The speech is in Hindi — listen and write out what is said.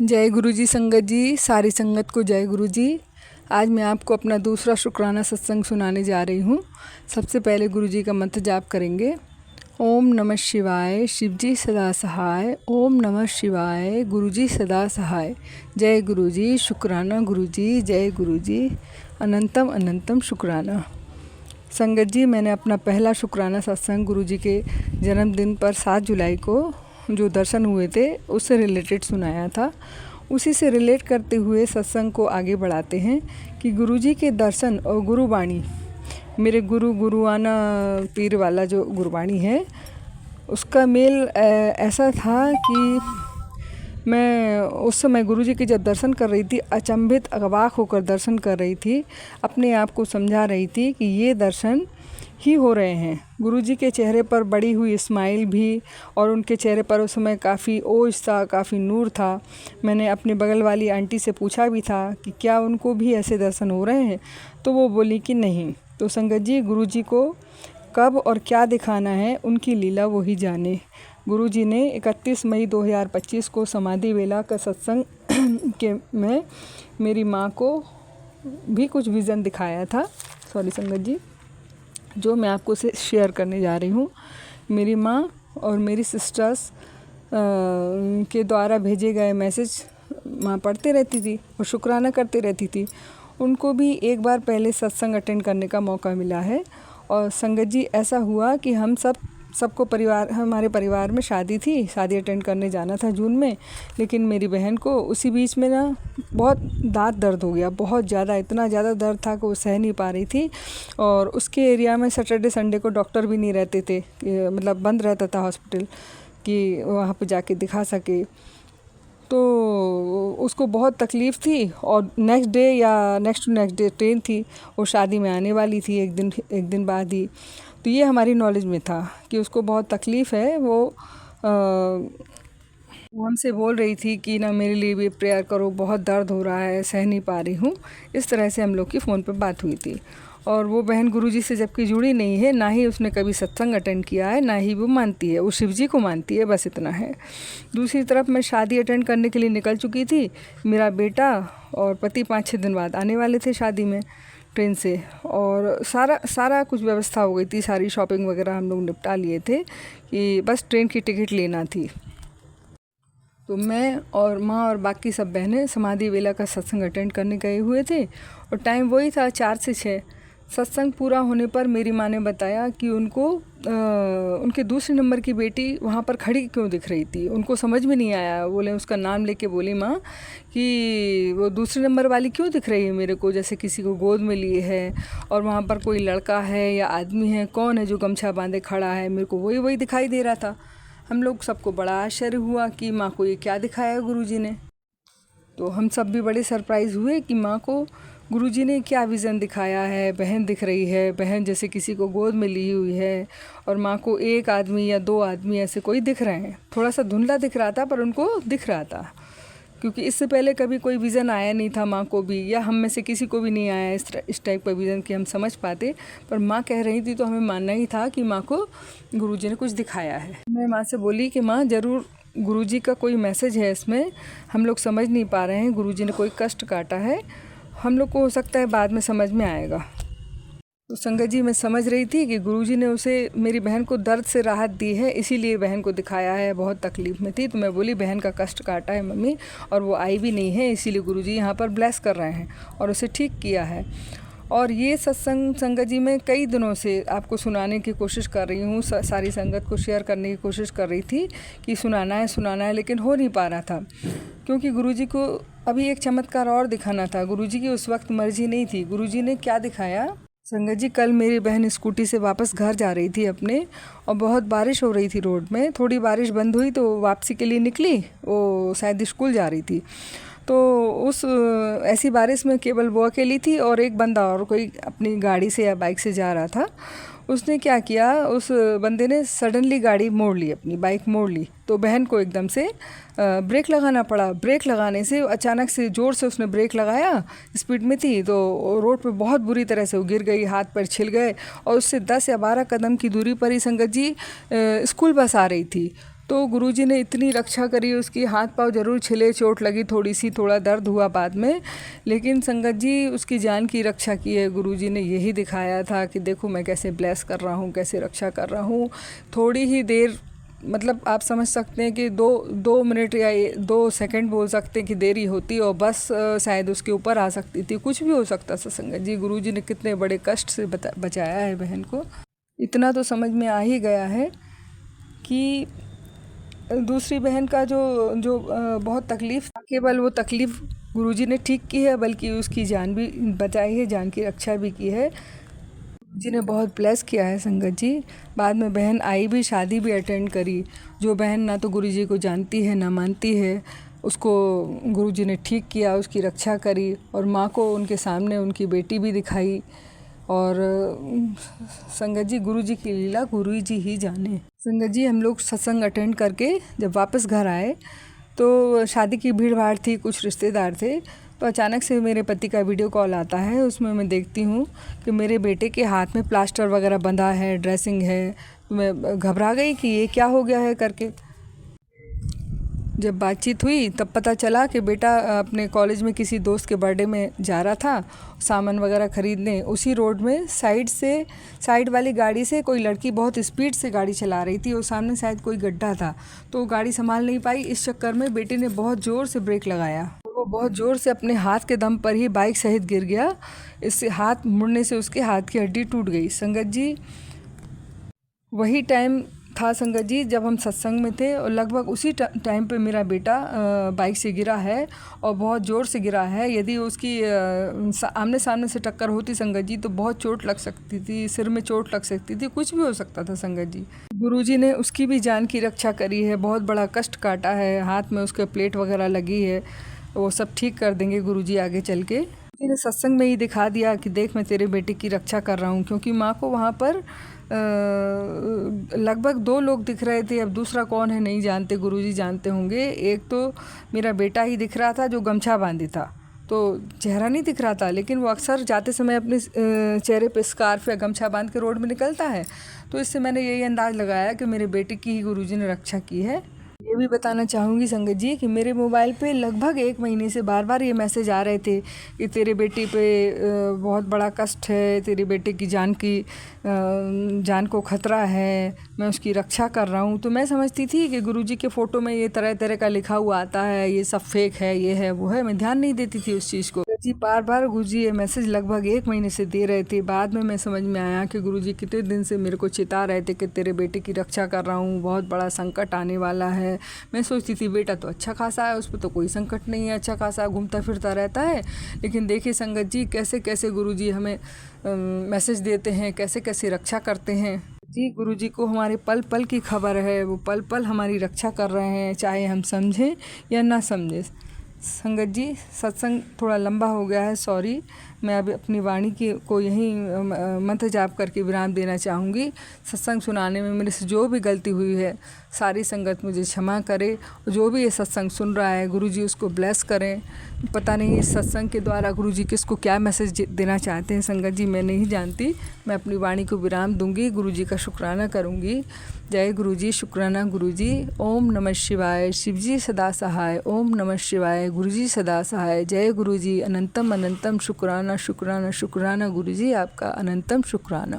जय गुरु जी संगत जी, सारी संगत को जय गुरु जी। आज मैं आपको अपना दूसरा शुक्राना सत्संग सुनाने जा रही हूँ। सबसे पहले गुरु जी का मंत्र जाप करेंगे। ओम नमः शिवाय, शिव जी सदा सहाय। ओम नमः शिवाय, गुरु जी सदा सहाय। जय गुरु जी, शुक्राना गुरु जी, जय गुरु जी, अनंतम अनंतम शुक्राना। संगत जी, मैंने अपना पहला शुक्राना सत्संग गुरु जी के जन्मदिन पर 7 जुलाई को जो दर्शन हुए थे उससे रिलेटेड सुनाया था। उसी से रिलेट करते हुए सत्संग को आगे बढ़ाते हैं कि गुरुजी के दर्शन और गुरुवाणी, मेरे गुरुआना पीर वाला जो गुरुवाणी है उसका मेल ऐसा था कि मैं उस समय गुरुजी के जब दर्शन कर रही थी, अचंभित अवाक होकर दर्शन कर रही थी। अपने आप को समझा रही थी कि ये दर्शन ही हो रहे हैं। गुरुजी के चेहरे पर बड़ी हुई स्माइल भी, और उनके चेहरे पर उस समय काफ़ी ओज था, काफ़ी नूर था। मैंने अपने बगल वाली आंटी से पूछा भी था कि क्या उनको भी ऐसे दर्शन हो रहे हैं, तो वो बोली कि नहीं। तो संगत जी, गुरुजी को कब और क्या दिखाना है उनकी लीला वो ही जाने। गुरुजी ने 31 मई 2025 को समाधि वेला का सत्संग के में मेरी माँ को भी कुछ विज़न दिखाया था। सॉरी संगत जी, जो मैं आपको से शेयर करने जा रही हूँ। मेरी माँ और मेरी सिस्टर्स के द्वारा भेजे गए मैसेज माँ पढ़ते रहती थी और शुक्राना करते रहती थी। उनको भी एक बार पहले सत्संग अटेंड करने का मौका मिला है। और संगत जी, ऐसा हुआ कि हम सबको हमारे परिवार में शादी अटेंड करने जाना था जून में। लेकिन मेरी बहन को उसी बीच में ना बहुत दांत दर्द हो गया, बहुत ज़्यादा, इतना ज़्यादा दर्द था कि वो सह नहीं पा रही थी। और उसके एरिया में सैटरडे संडे को डॉक्टर भी नहीं रहते थे, मतलब बंद रहता था हॉस्पिटल कि वहाँ पर जाके दिखा सके। तो उसको बहुत तकलीफ़ थी और नेक्स्ट डे या next to next day train थी, वो शादी में आने वाली थी एक दिन बाद ही। तो ये हमारी नॉलेज में था कि उसको बहुत तकलीफ़ है। वो हमसे बोल रही थी कि ना मेरे लिए भी प्रेयर करो, बहुत दर्द हो रहा है, सह नहीं पा रही हूँ। इस तरह से हम लोग की फ़ोन पर बात हुई थी। और वो बहन गुरुजी से जबकि जुड़ी नहीं है, ना ही उसने कभी सत्संग अटेंड किया है, ना ही वो मानती है, वो शिव जी को मानती है, बस इतना है। दूसरी तरफ मैं शादी अटेंड करने के लिए निकल चुकी थी। मेरा बेटा और पति 5-6 दिन बाद आने वाले थे शादी में ट्रेन से, और सारा कुछ व्यवस्था हो गई थी, सारी शॉपिंग वगैरह हम लोग निपटा लिए थे कि बस ट्रेन की टिकट लेना थी। तो मैं और माँ और बाकी सब बहनें समाधि वेला का सत्संग अटेंड करने गए हुए थे और टाइम वही था 4 से 6। सत्संग पूरा होने पर मेरी माँ ने बताया कि उनको उनके दूसरे नंबर की बेटी वहाँ पर खड़ी क्यों दिख रही थी। उनको समझ में नहीं आया। बोले, उसका नाम लेके बोली माँ कि वो दूसरे नंबर वाली क्यों दिख रही है मेरे को, जैसे किसी को गोद में लिए है और वहाँ पर कोई लड़का है या आदमी है, कौन है जो गमछा बांधे खड़ा है। मेरे को वही दिखाई दे रहा था। हम लोग सबको बड़ा आश्चर्य हुआ कि माँ को ये क्या दिखाया गुरुजी ने। तो हम सब भी बड़े सरप्राइज़ हुए कि माँ को गुरुजी ने क्या विज़न दिखाया है। बहन दिख रही है, बहन जैसे किसी को गोद में ली हुई है, और माँ को एक आदमी या 2 आदमी ऐसे कोई दिख रहे हैं। थोड़ा सा धुंधला दिख रहा था पर उनको दिख रहा था, क्योंकि इससे पहले कभी कोई विज़न आया नहीं था माँ को भी, या हम में से किसी को भी नहीं आया इस टाइप का विज़न कि हम समझ पाते। पर माँ कह रही थी तो हमें मानना ही था कि माँ को गुरुजी ने कुछ दिखाया है। मैं माँ से बोली कि माँ, ज़रूर गुरुजी का कोई मैसेज है इसमें, हम लोग समझ नहीं पा रहे हैं। गुरुजी ने कोई कष्ट काटा है, हम लोग को हो सकता है बाद में समझ में आएगा। तो संगत जी, मैं समझ रही थी कि गुरुजी ने उसे, मेरी बहन को दर्द से राहत दी है, इसीलिए बहन को दिखाया है। बहुत तकलीफ़ में थी, तो मैं बोली बहन का कष्ट काटा है मम्मी, और वो आई भी नहीं है, इसीलिए गुरुजी यहाँ पर ब्लेस कर रहे हैं और उसे ठीक किया है। और ये सत्संग संगत जी मैं कई दिनों से आपको सुनाने की कोशिश कर रही हूँ, सारी संगत को शेयर करने की कोशिश कर रही थी कि सुनाना है, लेकिन हो नहीं पा रहा था, क्योंकि गुरुजी को अभी एक चमत्कार और दिखाना था। गुरुजी की उस वक्त मर्जी नहीं थी। गुरुजी ने क्या दिखाया संगत जी, कल मेरी बहन स्कूटी से वापस घर जा रही थी अपने, और बहुत बारिश हो रही थी रोड में। थोड़ी बारिश बंद हुई तो वापसी के लिए निकली, वो शायद स्कूल जा रही थी। तो उस ऐसी बारिश में केवल वो अकेली थी और एक बंदा और कोई अपनी गाड़ी से या बाइक से जा रहा था। उसने क्या किया, उस बंदे ने सडनली गाड़ी मोड़ ली, अपनी बाइक मोड़ ली। तो बहन को एकदम से ब्रेक लगाना पड़ा। ब्रेक लगाने से अचानक से ज़ोर से उसने ब्रेक लगाया, स्पीड में थी, तो रोड पे बहुत बुरी तरह से वो गिर गई, हाथ पैर छिल गए। और उससे 10 या 12 कदम की दूरी पर ही संगत जी स्कूल बस आ रही थी। तो गुरुजी ने इतनी रक्षा करी, उसकी हाथ पाँव ज़रूर छिले, चोट लगी थोड़ी सी, थोड़ा दर्द हुआ बाद में, लेकिन संगत जी उसकी जान की रक्षा की है। गुरुजी ने यही दिखाया था कि देखो मैं कैसे ब्लेस कर रहा हूँ, कैसे रक्षा कर रहा हूँ। थोड़ी ही देर, मतलब आप समझ सकते हैं कि दो मिनट या 2 सेकंड बोल सकते हैं कि देरी होती और बस शायद उसके ऊपर आ सकती थी, कुछ भी हो सकता था। संगत जी गुरुजी ने कितने बड़े कष्ट से बचाया है बहन को। इतना तो समझ में आ ही गया है कि दूसरी बहन का जो बहुत तकलीफ़, केवल वो तकलीफ़ गुरुजी ने ठीक की है, बल्कि उसकी जान भी बचाई है, जान की रक्षा भी की है। गुरुजी ने बहुत ब्लेस किया है संगत जी। बाद में बहन आई भी, शादी भी अटेंड करी। जो बहन ना तो गुरुजी को जानती है ना मानती है, उसको गुरुजी ने ठीक किया, उसकी रक्षा करी, और माँ को उनके सामने उनकी बेटी भी दिखाई। और संगत जी गुरुजी की लीला गुरुजी ही जाने। संगत जी हम लोग सत्संग अटेंड करके जब वापस घर आए तो शादी की भीड़ भाड़ थी, कुछ रिश्तेदार थे, तो अचानक से मेरे पति का वीडियो कॉल आता है। उसमें मैं देखती हूँ कि मेरे बेटे के हाथ में प्लास्टर वगैरह बंधा है, ड्रेसिंग है। मैं घबरा गई कि ये क्या हो गया है करके। जब बातचीत हुई तब पता चला कि बेटा अपने कॉलेज में किसी दोस्त के बर्थडे में जा रहा था सामान वगैरह ख़रीदने। उसी रोड में साइड वाली गाड़ी से कोई लड़की बहुत स्पीड से गाड़ी चला रही थी और सामने शायद कोई गड्ढा था, तो वो गाड़ी संभाल नहीं पाई। इस चक्कर में बेटे ने बहुत ज़ोर से ब्रेक लगाया, वो बहुत ज़ोर से अपने हाथ के दम पर ही बाइक सहित गिर गया। इससे हाथ मुड़ने से उसके हाथ की हड्डी टूट गई। संगत जी वही टाइम था संगत जी जब हम सत्संग में थे, और लगभग उसी टाइम पे मेरा बेटा बाइक से गिरा है और बहुत ज़ोर से गिरा है। यदि उसकी आमने सामने से टक्कर होती संगत जी तो बहुत चोट लग सकती थी, सिर में चोट लग सकती थी, कुछ भी हो सकता था संगत जी। गुरुजी ने उसकी भी जान की रक्षा करी है, बहुत बड़ा कष्ट काटा है, हाथ में उसके प्लेट वगैरह लगी है, वो सब ठीक कर देंगे गुरुजी आगे चल के। मैंने सत्संग में ही दिखा दिया कि देख मैं तेरे बेटे की रक्षा कर रहा हूँ, क्योंकि माँ को वहाँ पर लगभग 2 लोग दिख रहे थे। अब दूसरा कौन है नहीं जानते, गुरुजी जानते होंगे। एक तो मेरा बेटा ही दिख रहा था जो गमछा बांधे था, तो चेहरा नहीं दिख रहा था, लेकिन वो अक्सर जाते समय अपने चेहरे पे स्कार्फ या गमछा बांध के रोड में निकलता है, तो इससे मैंने यही अंदाज़ लगाया कि मेरे बेटे की ही गुरुजी ने रक्षा की है। ये भी बताना चाहूँगी संगत जी कि मेरे मोबाइल पे लगभग 1 महीने से बार ये मैसेज आ रहे थे कि तेरे बेटे पे बहुत बड़ा कष्ट है, तेरे बेटे की जान को ख़तरा है, मैं उसकी रक्षा कर रहा हूँ। तो मैं समझती थी कि गुरुजी के फ़ोटो में ये तरह तरह का लिखा हुआ आता है, ये सब फेक है, ये है वो है, मैं ध्यान नहीं देती थी उस चीज़ को। जी बार गुरुजी ये मैसेज लगभग 1 महीने से दे रहे थे। बाद में मैं समझ में आया कि गुरुजी कितने दिन से मेरे को चिता रहे थे कि तेरे बेटे की रक्षा कर रहा हूँ, बहुत बड़ा संकट आने वाला है। मैं सोचती थी बेटा तो अच्छा खासा है, उस पर तो कोई संकट नहीं है, अच्छा खासा घूमता फिरता रहता है। लेकिन देखिए संगत जी कैसे कैसे गुरुजी हमें मैसेज देते हैं, कैसे कैसे रक्षा करते हैं। जी गुरुजी को हमारे पल पल की खबर है, वो पल पल हमारी रक्षा कर रहे हैं, चाहे हम समझें या ना समझें। संगत जी सत्संग थोड़ा लंबा हो गया है, सॉरी। मैं अभी अपनी वाणी को यहीं मंत्र जाप करके विराम देना चाहूँगी। सत्संग सुनाने में मेरे से जो भी गलती हुई है सारी संगत मुझे क्षमा करे, और जो भी ये सत्संग सुन रहा है गुरुजी उसको ब्लेस करें। पता नहीं इस सत्संग के द्वारा गुरुजी किसको क्या मैसेज देना चाहते हैं संगत जी, मैं नहीं जानती। मैं अपनी वाणी को विराम दूंगी, गुरुजी का शुक्राना करूंगी। जय गुरुजी, शुक्राना गुरुजी। ओम नमः शिवाय, शिवजी सदा सहाय। ओम नमः शिवाय, गुरुजी सदा सहाय। जय गुरुजी, अनंतम अनंतम शुक्राना शुक्राना शुक्राना गुरुजी, आपका अनंतम शुक्राना।